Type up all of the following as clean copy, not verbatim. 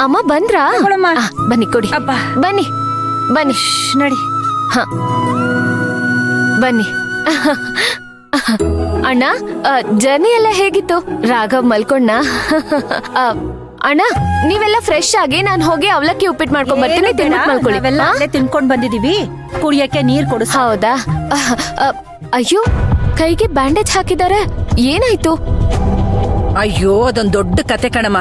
ಅಮ್ಮ ಬಂದ್ರಾ? ಬನ್ನಿ ಕೊಡಿ. ಬನ್ನಿ ಬನ್ನಿ ನಡಿ. ಹ ಬನ್ನಿ. ಅಣ್ಣ, ಜರ್ನಿ ಎಲ್ಲ ಹೇಗಿತ್ತು? ರಾಘವ್ ಮಲ್ಕೊಂಡ? ಅಣ್ಣ, ನೀವೆಲ್ಲ ಫ್ರೆಶ್ ಆಗಿ ನಾನು ಹೋಗಿ ಅವಲಕ್ಕಿ ಉಪ್ಪಿಟ್ಟು ಮಾಡ್ಕೊಂಡ್ ಬರ್ತೀನಿ, ತಿನ್ಬಿಟ್ಟು ಮಲ್ಕೊಳ್ಳಿ. ಅಲ್ಲೇ ತಿನ್ಕೊಂಡ್ ಬಂದಿದೀವಿ, ಕುಡಿಯಕ್ಕೆ ನೀರ್ ಕೊಡು. ಹೌದಾ? ಅಯ್ಯೋ, ಕೈಗೆ ಬ್ಯಾಂಡೇಜ್ ಹಾಕಿದ್ದಾರೆ, ಏನಾಯ್ತು? ಅಯ್ಯೋ, ಅದೊಂದ್ ದೊಡ್ಡ ಕತೆ ಕಣಮ್ಮ.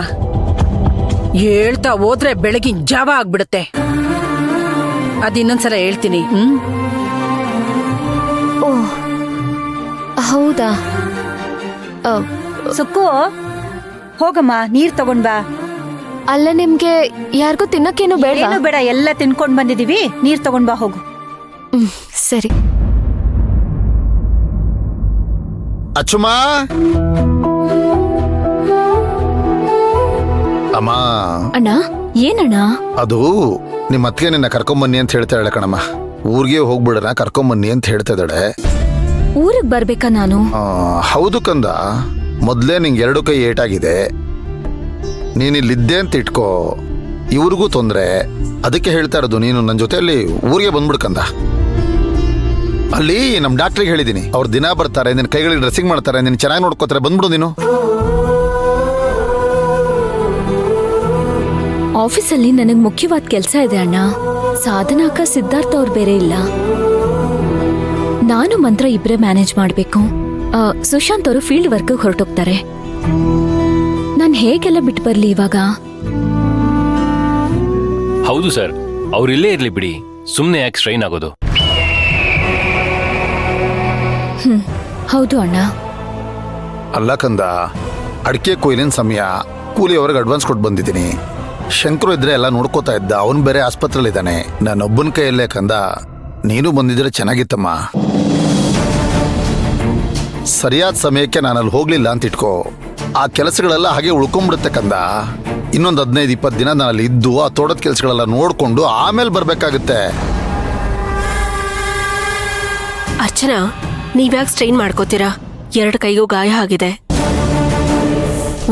ಹೇಳ್ತಾ ಹೋದ್ರೆ ಬೆಳಗಿನ ಜಾವ ಆಗ್ಬಿಡುತ್ತೆ. ಅದಿನ್ನೊಂದ್ಸಲ ಹೇಳ್ತೀನಿ. ಓ ಹೌದಾ? ಸುಕ್ಕು, ಹೋಗಮ್ಮ, ನೀರ್ ತಗೊಂಡ್ ಬಾ. ಅಲ್ಲ, ನಿಮ್ಗೆ ಯಾರಿಗೂ ತಿನ್ನಕ್ಕೇನು ಬೇಡ? ಏನು ಬೇಡ, ಎಲ್ಲ ತಿನ್ಕೊಂಡ್ ಬಂದಿದೀವಿ, ನೀರ್ ತಗೊಂಡ್ ಬಾ, ಹೋಗು. ಸರಿ. ಅಚ್ಚುಮ, ಅಮ್ಮ. ಅಣ್ಣ, ಏನಣ್ಣ? ಅದು ನಿಮ್ಮ ಅತ್ತಿಗೆ ನಿನ್ನ ಕರ್ಕೊಂಬನ್ನಿ ಅಂತ ಹೇಳ್ತಾ ಇದ್ದಾಳೆ ಕಣಮ್ಮ. ಊರಿಗೆ ಹೋಗ್ಬಿಡಣ, ಕರ್ಕೊಂಬನ್ನಿ ಅಂತ ಹೇಳ್ತಾ ಇದ್ದಾಳೆ. ಊರಿಗೆ ಬರ್ಬೇಕಾ ನಾನು? ಹೌದು ಕಂದ, ಮೊದ್ಲೇ ನಿಂಗೆ 2 ಕೈ ಏಟಾಗಿದೆ. ನೀನಿಲ್ಲಿದ್ದೆ ಅಂತ ಇಟ್ಕೋ, ಇವ್ರಿಗೂ ತೊಂದ್ರೆ. ಅದಕ್ಕೆ ಹೇಳ್ತಾ ಇರೋದು, ನೀನು ನನ್ನ ಜೊತೆಯಲ್ಲಿ ಊರಿಗೆ ಬಂದ್ಬಿಡ್ಕಂದ. ಅಲ್ಲಿ ನಮ್ಮ ಡಾಕ್ಟ್ರಿಗೆ ಹೇಳಿದ್ದೀನಿ, ಅವ್ರು ದಿನ ಬರ್ತಾರೆ, ನಿನ್ನ ಕೈಗಳಿಗೆ ಡ್ರೆಸ್ಸಿಂಗ್ ಮಾಡ್ತಾರೆ, ನಿನ್ನ ಚೆನ್ನಾಗಿ ನೋಡ್ಕೋತಾರೆ, ಬಂದ್ಬಿಡು ನೀನು. ಆಫೀಸಲ್ಲಿ ನನಗೆ ಮುಖ್ಯವಾದ ಕೆಲಸ ಇದೆ ಅಣ್ಣ. ಸಾಧನಾಕ ಸಿದ್ಧಾರ್ಥ ಅವ್ರು ಬೇರೆ ಇಲ್ಲ, ನಾನು ಮಂತ್ರ ಇಬ್ಬರೇ ಮ್ಯಾನೇಜ್ ಮಾಡಬೇಕು. ಸುಶಾಂತ್ ಅವರು ಫೀಲ್ಡ್ ವರ್ಕ್ ಹೊರಟೋಗ್ತಾರೆ. ನಾನು ಹೇಗೆಲ್ಲ ಬಿಟ್ಟು ಬರ್ಲಿ ಇವಾಗ? ಹೌದು ಸರ್, ಅವ್ರಿಲ್ಲೇ ಇರ್ಲಿ ಬಿಡಿ, ಸುಮ್ನೆ ಯಾಕೆ ಸ್ಟ್ರೈನ್ ಆಗೋದು? ಹೌದು ಅಣ್ಣ. ಅಲ್ಲ ಕಂದ, ಅಡಿಕೆ ಕೊಯ್ಲಿನ ಸಮಯ, ಕೂಲಿಯವ್ರಿಗೆ ಅಡ್ವಾನ್ಸ್ ಕೊಟ್ಟು ಬಂದಿದ್ದೀನಿ. ಶಂಕರು ಇದ್ರೆ ಎಲ್ಲ ನೋಡ್ಕೋತಾ ಇದ್ದ, ಅವನು ಬೇರೆ ಆಸ್ಪತ್ರೆಯಲ್ಲಿದ್ದಾನೆ. ನಾನೊಬ್ಬನ ಕೈಯಲ್ಲೇ ಕಂದ, ನೀನು ಬಂದಿದ್ರೆ ಚೆನ್ನಾಗಿತ್ತಮ್ಮ. ಸರಿಯಾದ ಸಮಯಕ್ಕೆ ನಾನಲ್ಲಿ ಹೋಗ್ಲಿಲ್ಲ ಅಂತ ಇಟ್ಕೋ, ಆ ಕೆಲಸಗಳೆಲ್ಲ ಹಾಗೆ ಉಳ್ಕೊಂಡ್ಬಿಡುತ್ತೆ ಕಂದ. ಇನ್ನೊಂದು 15-20 ದಿನ ನಾನಲ್ಲಿ ಇದ್ದು ಆ ತೋಟದ ಕೆಲಸಗಳೆಲ್ಲ ನೋಡ್ಕೊಂಡು ಆಮೇಲೆ ಬರ್ಬೇಕಾಗುತ್ತೆ. ಅರ್ಚನಾ, ನೀವ್ಯಾಕೆ ಸ್ಟ್ರೈನ್ ಮಾಡ್ಕೋತೀರಾ? 2 ಕೈಗೂ ಗಾಯ ಆಗಿದೆ.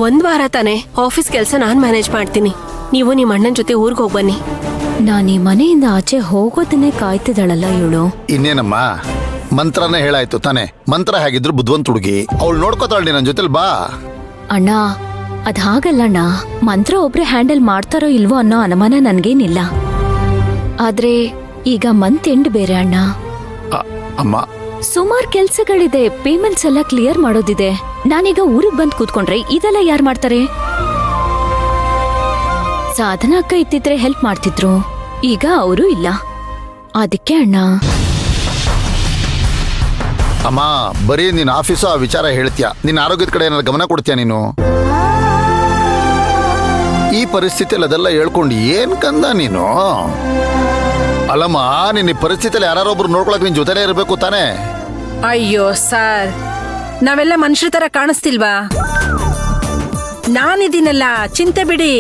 1 ವಾರ ತಾನೆ ಆಫೀಸ್ ಕೆಲಸ ನಾನ್ ಮ್ಯಾನೇಜ್ ಮಾಡ್ತೀನಿ. ನೀವು ನಿಮ್ಮ ಅಣ್ಣನ ಜೊತೆ ಊರಿಗೆ ಹೋಗ್ಬನ್ನಿ. ನಾನು ಈ ಮನೆಯಿಂದ ಆಚೆ ಹೋಗೋದನ್ನೇ ಕಾಯ್ತಿದ್ದಾಳಲ್ಲ ಇವಳು. ಇನ್ನೇನಮ್ಮ, ಮಂತ್ರನೇ ಹೇಳಾಯ್ತು ತಾನೆ. ಮಂತ್ರ ಹೇಗಿದ್ರು ಬುದ್ಧಿವಂತ ಹುಡುಗಿ, ಅವಳು ನೋಡ್ಕೋತಾಳಿ ನನ್ನ ಜೊತೆಲಿ ಬಾ. ಅಣ್ಣ, ಅದ್ ಹಾಗಲ್ಲಣ್ಣ. ಮಂತ್ರ ಒಬ್ರೆ ಹ್ಯಾಂಡಲ್ ಮಾಡ್ತಾರೋ ಇಲ್ವೋ ಅನ್ನೋ ಅನುಮಾನ ನನ್ಗೇನಿಲ್ಲ. ಆದ್ರೆ ಈಗ ಮಂತ್ ಎಂಡ್ ಬೇರೆ ಅಣ್ಣ. ಅಮ್ಮ, ಸುಮಾರು ಕೆಲ್ಸಗಳಿದೆ, ಪೇಮೆಂಟ್ಸ್ ಎಲ್ಲ ಕ್ಲಿಯರ್ ಮಾಡೋದಿದೆ. ನಾನೀಗ ಊರಿಗೆ ಬಂದ್ ಕೂತ್ಕೊಂಡ್ರೆ ಇದೆಲ್ಲ ಯಾರು ಮಾಡ್ತಾರೆ? ಸಾಧನ ಅಕ್ಕ ಇತ್ತಿದ್ರೆ ಹೆಲ್ಪ್ ಮಾಡ್ತಿದ್ರು, ಈಗ ಅವರು ಇಲ್ಲ. ಅದಕ್ಕೆ ಅಣ್ಣ. ಅಮ್ಮ, ಬರೀ ನೀನ್ ಆಫೀಸು ಆ ವಿಚಾರ ಹೇಳ್ತೀಯ, ನಿನ್ನ ಆರೋಗ್ಯದ ಕಡೆ ಏನಾದ್ರು ಗಮನ ಕೊಡ್ತೀಯ ನೀನು? ಈ ಪರಿಸ್ಥಿತಿಯಲ್ಲಿ ಅದೆಲ್ಲ ಹೇಳ್ಕೊಂಡು ಏನ್ ಕಂದ ನೀನು? ಅಲ್ಲಮ್ಮ, ನಿನ್ನ ಈ ಪರಿಸ್ಥಿತಿಯಲ್ಲಿ ಯಾರೊಬ್ರು ನೋಡ್ಕೊಳಕ್ ನಿನ್ ಜೊತೆಲೇ ಇರಬೇಕು ತಾನೇ? ಅಯ್ಯೋ ಸರ್, ನಾವೆಲ್ಲ ಮನುಷ್ಯರ ತರ ಕಾಣಿಸ್ತಿಲ್ವಾ? ನಾನಿದ್ದೀನಲ್ಲ, ಚಿಂತೆ ಬಿಡಿ.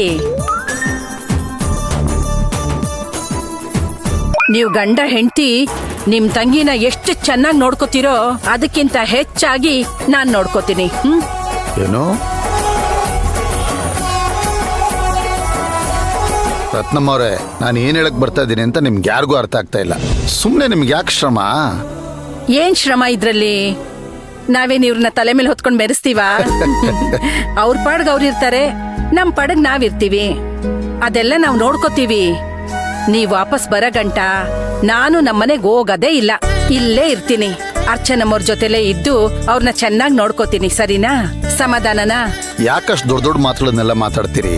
ನೀವು ಗಂಡ ಹೆಂಡತಿ ನಿಮ್ ತಂಗಿನ ಎಷ್ಟು ಚೆನ್ನಾಗಿ ನೋಡ್ಕೋತೀರೋ ಅದಕ್ಕಿಂತ ಹೆಚ್ಚಾಗಿ ನಾನ್ ನೋಡ್ಕೋತೀನಿ. ಏನು ರತ್ನಮ್ಮ ಅವರೇ, ನಾನು ಏನ್ ಹೇಳಕ್ ಬರ್ತಾ ಇದ್ದೀನಿ ಅಂತ ನಿಮ್ಗೆ ಯಾರಿಗೂ ಅರ್ಥ ಆಗ್ತಾ ಇಲ್ಲ. ಸುಮ್ನೆ ನಿಮ್ಗೆ ಯಾಕೆ ಶ್ರಮ? ಏನ್ ಶ್ರಮ ಇದ್ರಲ್ಲಿ? ನಾವೇನ್ ಇವ್ರನ್ನ ತಲೆ ಮೇಲೆ ಹೊತ್ಕೊಂಡ್ ಮೆರೆಸ್ತೀವ? ಅವ್ರ ಪಾಡ್ಗ್ ಅವ್ರಿರ್ತಾರೆ, ನಮ್ ಪಾಡ್ಗ್ ನಾವಿರ್ತೀವಿ. ಅದೆಲ್ಲ ನಾವ್ ನೋಡ್ಕೋತೀವಿ. ನೀವ್ ವಾಪಸ್ ಬರ ಗಂಟ ನಾನು ನಮ್ಮನೆಗ್ ಹೋಗದೇ ಇಲ್ಲ, ಇಲ್ಲೇ ಇರ್ತೀನಿ. ಅರ್ಚನಮ್ಮವ್ರ ಜೊತೆಲೇ ಇದ್ದು ಅವ್ರನ್ನ ಚೆನ್ನಾಗಿ ನೋಡ್ಕೋತೀನಿ. ಸರಿನಾ? ಸಮಾಧಾನನಾ? ಯಾಕಷ್ಟು ದೊಡ್ಡ ದೊಡ್ಡ ಮಾತುಗಳನ್ನೆಲ್ಲ ಮಾತಾಡ್ತೀರಿ?